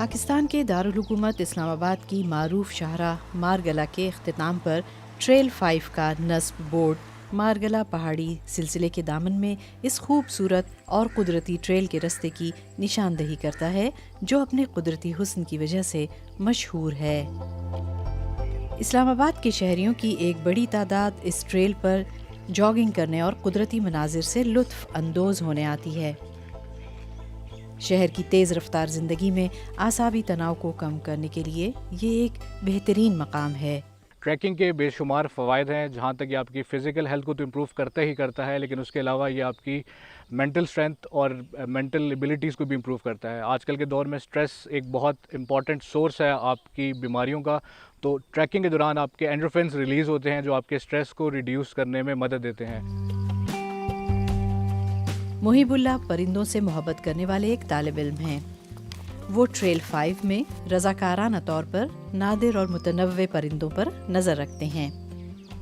पाकिस्तान के दारुल हुकूमत इस्लामाबाद की मारूफ शाहराह मारगला के अख्तिताम पर ट्रेल 5 का नस्ब बोर्ड मारगला पहाड़ी सिलसिले के दामन में इस खूबसूरत और कुदरती ट्रेल के रस्ते की निशानदही करता है जो अपने कुदरती हुस्न की वजह से मशहूर है। इस्लामाबाद के शहरियों की एक बड़ी तादाद इस ट्रेल पर जॉगिंग करने और कुदरती मनाजिर से लुत्फ़ अंदोज़ होने आती है। शहर की तेज़ रफ्तार ज़िंदगी में आसाबी तनाव को कम करने के लिए ये एक बेहतरीन मकाम है। ट्रैकिंग के बेशुमार फ़वाइद हैं, जहाँ तक ये आपकी फ़िज़िकल हेल्थ को तो इम्प्रूव करता ही करता है, लेकिन उसके अलावा ये आपकी मेंटल स्ट्रेंथ और मेंटल एबिलिटीज़ को भी इम्प्रूव करता है। आजकल के दौर में स्ट्रेस एक बहुत इंपॉर्टेंट सोर्स है आपकी बीमारियों का, तो ट्रैकिंग के दौरान आपके एंडोर्फिन्स रिलीज़ होते हैं जो आपके स्ट्रेस को रिड्यूस करने में मदद देते हैं। मुहिबुल्लाह परिंदों से मोहब्बत करने वाले एक तालिब इल्म हैं। वो ट्रेल 5 में रज़ाकाराना तौर पर नादिर और मुतनव्वे परिंदों पर नज़र रखते हैं।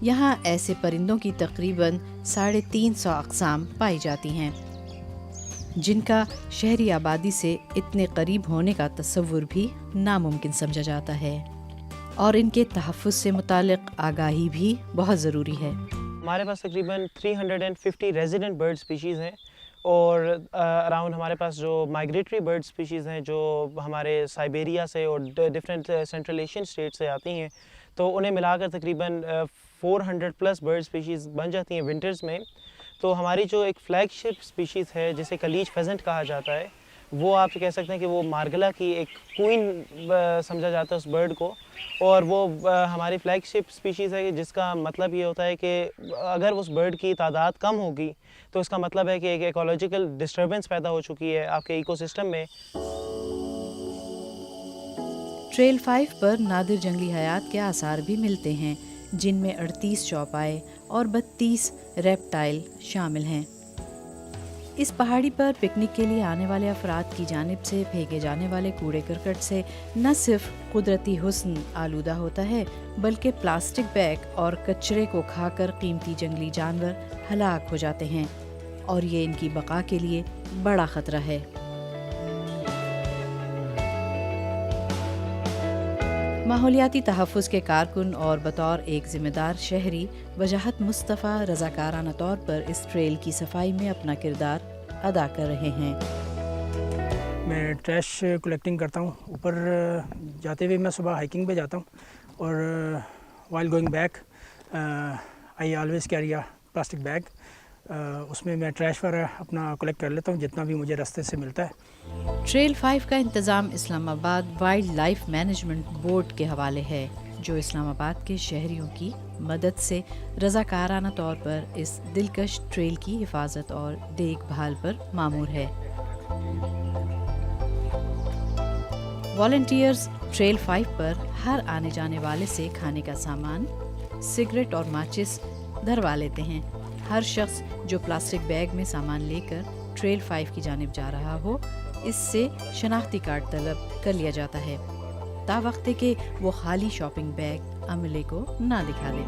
यहाँ ऐसे परिंदों की तकरीबन 350 अक़साम पाई जाती हैं जिनका शहरी आबादी से इतने करीब होने का तसव्वुर भी नामुमकिन समझा जाता है, और इनके तहफ़्फ़ुज़ से मुतालिक आगाही भी बहुत ज़रूरी है। हमारे पास तकरीबन 350 रेजिडेंट बर्ड स्पीशीज़ हैं और अराउंड हमारे पास जो माइग्रेटरी बर्ड स्पीशीज़ हैं जो हमारे साइबेरिया से और डिफरेंट सेंट्रल एशियन स्टेट से आती हैं, तो उन्हें मिलाकर तकरीबन 400 प्लस बर्ड स्पीशीज़ बन जाती हैं विंटर्स में। तो हमारी जो एक फ्लैगशिप स्पीशीज़ है जिसे कलीज फेजेंट कहा जाता है, वो आप कह सकते हैं कि वो मारगला की एक क्वीन समझा जाता है उस बर्ड को, और वो हमारी फ्लैगशिप स्पीशीज़ है जिसका मतलब ये होता है कि अगर उस बर्ड की तादाद कम होगी तो इसका मतलब है कि एक इकोलॉजिकल डिस्टर्बेंस पैदा हो चुकी है आपके इकोसिस्टम में। ट्रेल 5 पर नादिर जंगली हयात के आसार भी मिलते हैं, जिनमें 38 चौपाए और 32 रेप्टाइल शामिल हैं। इस पहाड़ी पर पिकनिक के लिए आने वाले अफराद की जानिब से फेंके जाने वाले कूड़े करकट से न सिर्फ कुदरती हुस्न आलूदा होता है, बल्कि प्लास्टिक बैग और कचरे को खाकर कीमती जंगली जानवर हलाक हो जाते हैं, और ये इनकी बका के लिए बड़ा ख़तरा है। माहौलियाती तहफ़्फ़ुज़ के कारकुन और बतौर एक ज़िम्मेदार शहरी वजाहत मुस्तफ़ा रज़ाकाराना तौर पर इस ट्रेल की सफाई में अपना किरदार अदा कर रहे हैं। मैं ट्रैश कलेक्टिंग करता हूँ। ऊपर जाते हुए मैं सुबह हाइकिंग पे जाता हूँ, और while going back I always carry a plastic bag. उसमें मैं ट्रैश वगैरह अपना कलेक्ट कर लेता हूँ जितना भी मुझे रास्ते से मिलता है। ट्रेल 5 का इंतज़ाम Islamabad wild life management board के हवाले है, जो इस्लामाबाद के शहरियों की मदद से रज़ाकाराना तौर पर इस दिलकश ट्रेल की हिफाजत और देखभाल पर मामूर है। वॉलंटियर्स ट्रेल 5 पर हर आने जाने वाले से खाने का सामान, सिगरेट और माचिस धरवा लेते हैं। हर शख्स जो प्लास्टिक बैग में सामान लेकर ट्रेल 5 की जानिब जा रहा हो, इससे शनाख्ती कार्ड तलब कर लिया जाता है, तावक्ते के वो खाली शॉपिंग बैग अमले को ना दिखा दे।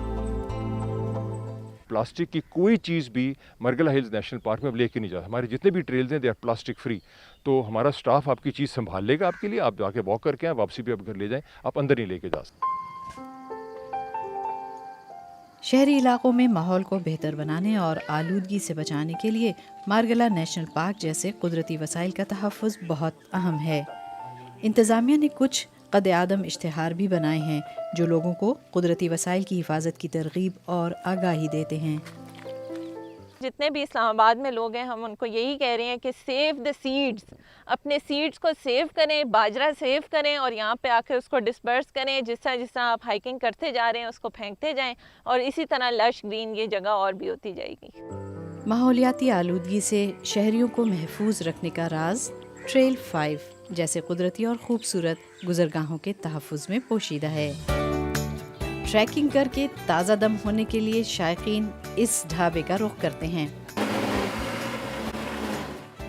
प्लास्टिक की कोई चीज़ भी मरगला हिल्स नेशनल पार्क में अब लेके नहीं जाता। हमारे जितने भी ट्रेल्स हैं दे आर प्लास्टिक फ्री, तो हमारा स्टाफ आपकी चीज़ संभाल लेगा आपके लिए। आप जाके वॉक करके आए, वापसी भी आप घर ले जाएं, आप अंदर नहीं लेके जा सकते। शहरी इलाकों में माहौल को बेहतर बनाने और आलूदगी से बचाने के लिए मारगला नेशनल पार्क जैसे कुदरती वसाइल का तहफ़्फ़ुज़ बहुत अहम है। इंतज़ामिया ने कुछ कद आदम इश्तिहार भी बनाए हैं जो लोगों को कुदरती वसाइल की हिफाजत की तरगीब और आगाही देते हैं। जितने भी इस्लामाबाद में लोग हैं, हम उनको यही कह रहे हैं कि सेव द सीड्स, अपने सीड्स को सेव करें, बाजरा सेव करें और यहाँ पे आकर उसको डिस्पर्स करें। जिस तरह आप हाइकिंग करते जा रहे हैं उसको फेंकते जाएं, और इसी तरह लश ग्रीन ये जगह और भी होती जाएगी। माहौलियाती आलूदगी से शहरियों को महफूज रखने का राज ट्रेल 5 जैसे कुदरती और खूबसूरत गुज़रगाहों के तहफ़्फ़ुज़ में पोशीदा है। ट्रैकिंग करके ताज़ा दम होने के लिए शायकीन इस ढाबे का रुख करते हैं।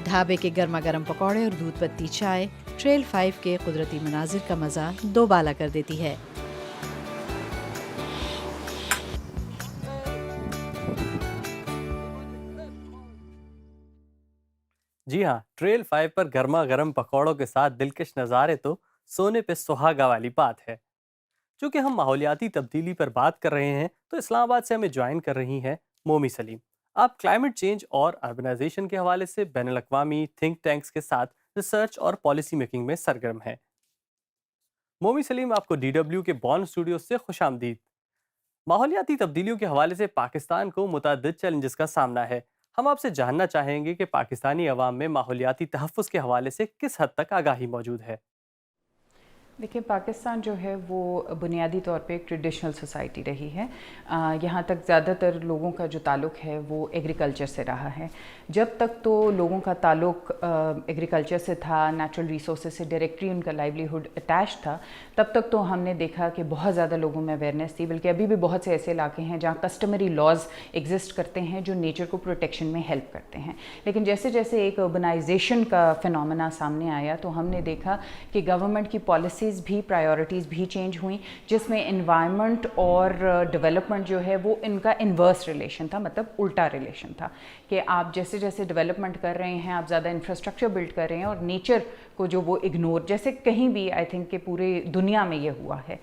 ढाबे के गर्मा गर्म पकौड़े और दूध पत्ती चाय ट्रेल 5 के कुदरती मनाजिर का मज़ा दोबाला कर देती है। जी हाँ, ट्रेल 5 पर गर्मा गर्म पकौड़ों के साथ दिलकश नज़ारे तो सोने पे सुहागा वाली बात है। चूँकि हम माहौलियाती तब्दीली पर बात कर रहे हैं, तो इस्लामाबाद से हमें ज्वाइन कर रही हैं मोमी सलीम। आप क्लाइमेट चेंज और अर्बनाइजेशन के हवाले से बैनुल-अक़वामी थिंक टैंक्स के साथ रिसर्च और पॉलिसी मेकिंग में सरगर्म हैं। मोमी सलीम, आपको DW के बॉर्न स्टूडियो से खुशामदीद। माहौलियाती तब्दीलियों के हवाले से पाकिस्तान को मुतअद्दिद चैलेंजेस का सामना है। हम आपसे जानना चाहेंगे कि पाकिस्तानी अवाम में माहौलियाती तहफ़्फ़ुज़ के हवाले से किस हद तक आगाही मौजूद है। देखिए, पाकिस्तान जो है वो बुनियादी तौर पे एक ट्रेडिशनल सोसाइटी रही है। यहाँ तक ज़्यादातर लोगों का जो ताल्लुक़ है वो एग्रीकल्चर से रहा है। जब तक तो लोगों का ताल्लुक़ एग्रीकल्चर से था, नेचुरल रिसोर्सेज से डायरेक्टली उनका लाइवलीहुड अटैच था, तब तक तो हमने देखा कि बहुत ज़्यादा लोगों में अवेयरनेस थी। बल्कि अभी भी बहुत से ऐसे इलाके हैं जहाँ कस्टमरी लॉज एग्जिस्ट करते हैं जो नेचर को प्रोटेक्शन में हेल्प करते हैं। लेकिन जैसे जैसे एक अर्बनाइजेशन का फिनोमेना सामने आया, तो हमने देखा कि गवर्नमेंट की पॉलिसी भी, प्रायोरिटीज़ भी चेंज हुई, जिसमें एनवायरनमेंट और डेवलपमेंट जो है वो इनका इन्वर्स रिलेशन था, मतलब उल्टा रिलेशन था कि आप जैसे जैसे डेवलपमेंट कर रहे हैं, आप ज़्यादा इंफ्रास्ट्रक्चर बिल्ड कर रहे हैं और नेचर को जो वो इग्नोर, जैसे कहीं भी आई थिंक कि पूरे दुनिया में ये हुआ है,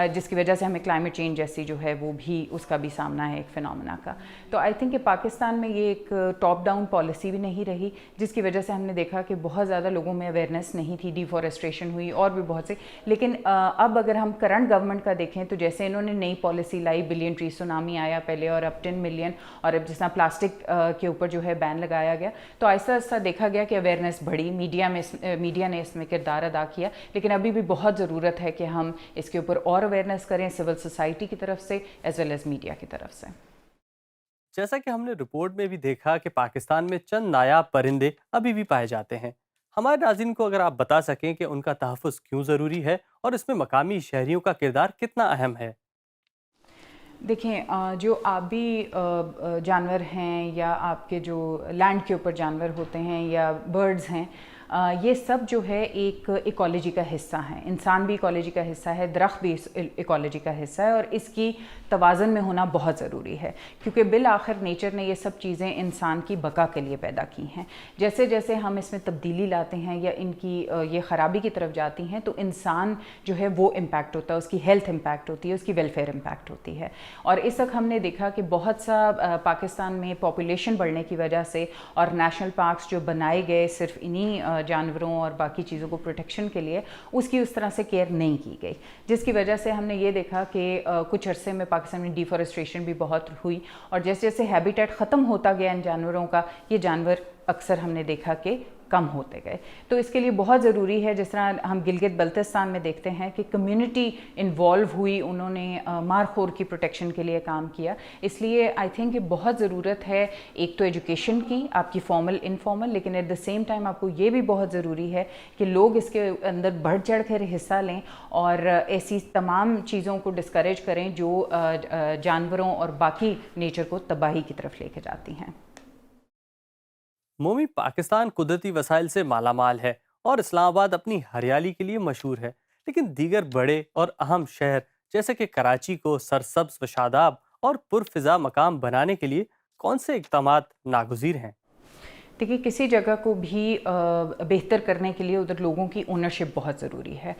जिसकी वजह से हमें क्लाइमेट चेंज जैसी जो है वो भी, उसका भी सामना है एक फिनोमेना का। तो आई थिंक कि पाकिस्तान में ये एक टॉप डाउन पॉलिसी भी नहीं रही, जिसकी वजह से हमने देखा कि बहुत ज़्यादा लोगों में अवेयरनेस नहीं थी, डिफॉरेस्ट्रेशन हुई और भी बहुत से। लेकिन अब अगर हम करंट गवर्नमेंट का देखें तो जैसे इन्होंने नई पॉलिसी लाई, बिलियन ट्री सुनामी आया पहले और अब 10 मिलियन, और अब जिस तरह प्लास्टिक के ऊपर जो है बैन लगाया गया, तो आहिस्ता आहिस्ता देखा गया कि अवेयरनेस बढ़ी, मीडिया ने इसमें किरदार अदा किया। लेकिन अभी भी बहुत ज़रूरत है कि हम इसके ऊपर और अवेयरनेस करें, सिविल सोसाइटी की तरफ से एज वेल एज़ मीडिया की तरफ से। जैसा कि हमने रिपोर्ट में भी देखा कि पाकिस्तान में चंद नायाब परिंदे अभी भी पाए जाते हैं। हमारे नाज़रीन को अगर आप बता सकें कि उनका तहफ़्फ़ुज़ क्यों ज़रूरी है और इसमें मकामी शहरियों का किरदार कितना अहम है। देखें, जो आबी जानवर हैं या आपके जो लैंड के ऊपर जानवर होते हैं या बर्ड्स हैं, ये सब जो है एक इकोलॉजी का हिस्सा है। इंसान भी इकोलॉजी का हिस्सा है, दरख्त भी इकोलॉजी का हिस्सा है, और इसकी तवाज़ुन में होना बहुत ज़रूरी है, क्योंकि बिल आखिर नेचर ने ये सब चीज़ें इंसान की बका के लिए पैदा की हैं। जैसे जैसे हम इसमें तब्दीली लाते हैं या इनकी ये ख़राबी की तरफ जाती हैं, तो इंसान जो है वो इम्पैक्ट होता है, उसकी हेल्थ इम्पैक्ट होती है, उसकी वेलफेयर इम्पैक्ट होती है। और इस वक्त हमने देखा कि बहुत सा पाकिस्तान में पॉपुलेशन बढ़ने की वजह से और नेशनल पार्क्स जो बनाए गए सिर्फ इन्हीं जानवरों और बाकी चीज़ों को प्रोटेक्शन के लिए, उसकी उस तरह से केयर नहीं की गई, जिसकी वजह से हमने ये देखा कि कुछ अरसे में पाकिस्तान में डिफॉरेस्ट्रेशन भी बहुत हुई, और जैसे जैसे हैबिटेट ख़त्म होता गया इन जानवरों का, ये जानवर अक्सर हमने देखा कि कम होते गए। तो इसके लिए बहुत ज़रूरी है, जिस तरह हम गिलगित बल्तिस्तान में देखते हैं कि कम्युनिटी इन्वॉल्व हुई, उन्होंने मारखोर की प्रोटेक्शन के लिए काम किया। इसलिए आई थिंक बहुत ज़रूरत है एक तो एजुकेशन की, आपकी फॉर्मल इनफॉर्मल, लेकिन एट द सेम टाइम आपको ये भी बहुत ज़रूरी है कि लोग इसके अंदर बढ़ चढ़ कर हिस्सा लें और ऐसी तमाम चीज़ों को डिस्करेज करें जो जानवरों और बाकी नेचर को तबाही की तरफ लेके जाती हैं। मोमी, पाकिस्तान कुदरती वसाइल से मालामाल है और इस्लामाबाद अपनी हरियाली के लिए मशहूर है, लेकिन दीगर बड़े और अहम शहर जैसे कि कराची को सरसब्ज व शादाब और पुरफिजा मकाम बनाने के लिए कौन से इक़दामात नागुज़ीर हैं? देखिए, किसी जगह को भी बेहतर करने के लिए उधर लोगों की ओनरशिप बहुत ज़रूरी है।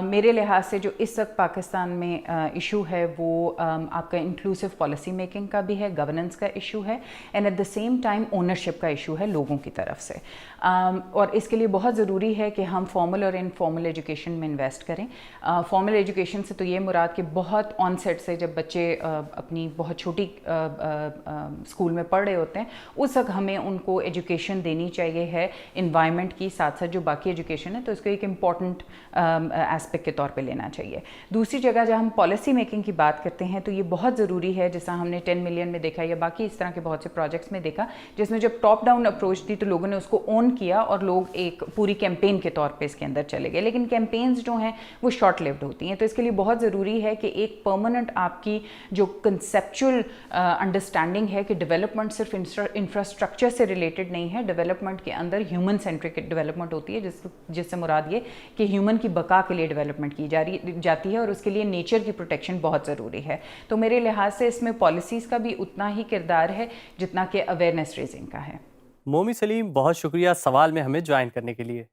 मेरे लिहाज से जो इस वक्त पाकिस्तान में इशू है वो आपका इंक्लूसिव पॉलिसी मेकिंग का भी है, गवर्नेंस का इशू है, and at the same time ownership का इशू है लोगों की तरफ से। और इसके लिए बहुत ज़रूरी है कि हम फॉर्मल और इनफॉर्मल एजुकेशन में इन्वेस्ट करें। फॉर्मल एजुकेशन से तो ये मुराद कि बहुत ऑनसेट से जब बच्चे अपनी बहुत छोटी स्कूल में पढ़ रहे होते हैं, उस वक्त हमें उनको एजुकेशन देनी चाहिए है एनवायरनमेंट की, साथ साथ जो बाकी एजुकेशन है तो इसको एक इम्पॉर्टेंट एस्पेक्ट के तौर पे लेना चाहिए। दूसरी जगह जब हम पॉलिसी मेकिंग की बात करते हैं तो ये बहुत ज़रूरी है, जैसा हमने 10 मिलियन में देखा या बाकी इस तरह के बहुत से प्रोजेक्ट्स में देखा, जिसमें जब टॉप डाउन अप्रोच थी तो लोगों ने उसको ओन किया और लोग एक पूरी कैंपेन के तौर पे इसके अंदर चले गए। लेकिन कैंपेन्स जो हैं वो शॉर्ट लिव्ड होती हैं, तो इसके लिए बहुत ज़रूरी है कि एक परमानेंट आपकी जो कंसेप्चुअल अंडरस्टैंडिंग है कि डेवलपमेंट सिर्फ इंफ्रास्ट्रक्चर से रिलेटेड नहीं है, डेवलपमेंट के अंदर ह्यूमन सेंट्रिक डेवलपमेंट होती है, जिससे मुराद ये कि ह्यूमन की बका के लिए डेवलपमेंट की जाती है और उसके लिए नेचर की प्रोटेक्शन बहुत ज़रूरी है। तो मेरे लिहाज से इसमें पॉलिसीज़ का भी उतना ही किरदार है जितना कि अवेयरनेस रेजिंग का है। मोमी सलीम, बहुत शुक्रिया सवाल में हमें ज्वाइन करने के लिए।